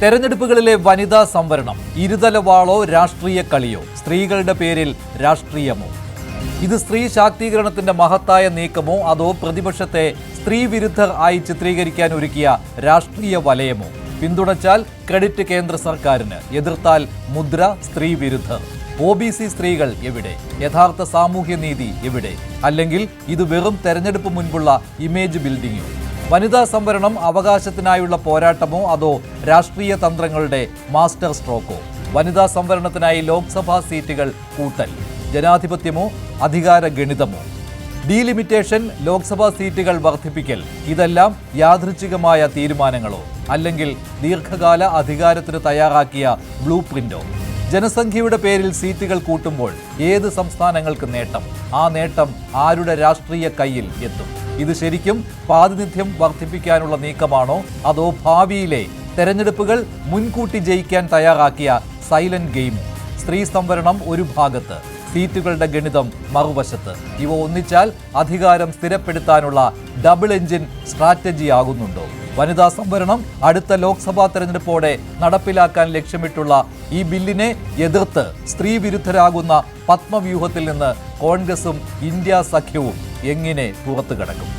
തെരഞ്ഞെടുപ്പുകളിലെ വനിതാ സംവരണം ഇരുതല വാളോ രാഷ്ട്രീയ കളിയോ, സ്ത്രീകളുടെ പേരിൽ രാഷ്ട്രീയമോ? ഇത് സ്ത്രീ ശാക്തീകരണത്തിന്റെ മഹത്തായ നീക്കമോ അതോ പ്രതിപക്ഷത്തെ സ്ത്രീ വിരുദ്ധർ ആയി ചിത്രീകരിക്കാൻ ഒരുക്കിയ രാഷ്ട്രീയ വലയമോ? പിന്തുണച്ചാൽ ക്രെഡിറ്റ് കേന്ദ്ര സർക്കാരിന്, എതിർത്താൽ മുദ്ര സ്ത്രീ വിരുദ്ധർ. OBC സ്ത്രീകൾ എവിടെ? യഥാർത്ഥ സാമൂഹ്യനീതി എവിടെ? അല്ലെങ്കിൽ ഇത് വെറും തെരഞ്ഞെടുപ്പ് മുൻപുള്ള ഇമേജ് ബിൽഡിങ്ങോ? വനിതാ സംവരണം അവകാശത്തിനായുള്ള പോരാട്ടമോ അതോ രാഷ്ട്രീയ തന്ത്രങ്ങളുടെ മാസ്റ്റർ സ്ട്രോക്കോ? വനിതാ സംവരണത്തിനായി ലോക്സഭാ സീറ്റുകൾ കൂട്ടൽ, ജനാധിപത്യമോ അധികാര ഗണിതമോ? ഡീലിമിറ്റേഷൻ, ലോക്സഭാ സീറ്റുകൾ വർദ്ധിപ്പിക്കൽ, ഇതെല്ലാം യാദൃച്ഛികമായ തീരുമാനങ്ങളോ അല്ലെങ്കിൽ ദീർഘകാല അധികാരത്തിന് തയ്യാറാക്കിയ ബ്ലൂ പ്രിന്റോ? ജനസംഖ്യയുടെ പേരിൽ സീറ്റുകൾ കൂട്ടുമ്പോൾ ഏത് സംസ്ഥാനങ്ങൾക്ക് നേട്ടം? ആ നേട്ടം ആരുടെ രാഷ്ട്രീയ കയ്യിൽ എത്തും? ഇത് ശരിക്കും പ്രാതിനിധ്യം വർദ്ധിപ്പിക്കാനുള്ള നീക്കമാണോ അതോ ഭാവിയിലെ തെരഞ്ഞെടുപ്പുകൾ മുൻകൂട്ടി ജയിക്കാൻ തയ്യാറാക്കിയ സൈലന്റ് ഗെയിമോ? സ്ത്രീ സംവരണം ഒരു ഭാഗത്ത്, സീറ്റുകളുടെ ഗണിതം മറുവശത്ത്. ഇവ ഒന്നിച്ചാൽ അധികാരം സ്ഥിരപ്പെടുത്താനുള്ള ഡബിൾ എഞ്ചിൻ സ്ട്രാറ്റജി ആകുന്നുണ്ടോ? വനിതാ സംവരണം അടുത്ത ലോക്സഭാ തെരഞ്ഞെടുപ്പോടെ നടപ്പിലാക്കാൻ ലക്ഷ്യമിട്ടുള്ള ഈ ബില്ലിനെ എതിർത്ത് സ്ത്രീ വിരുദ്ധരാകുന്ന പത്മവ്യൂഹത്തിൽ നിന്ന് കോൺഗ്രസും ഇന്ത്യ സഖ്യവും എങ്ങനെ പുറത്തു കടക്കും?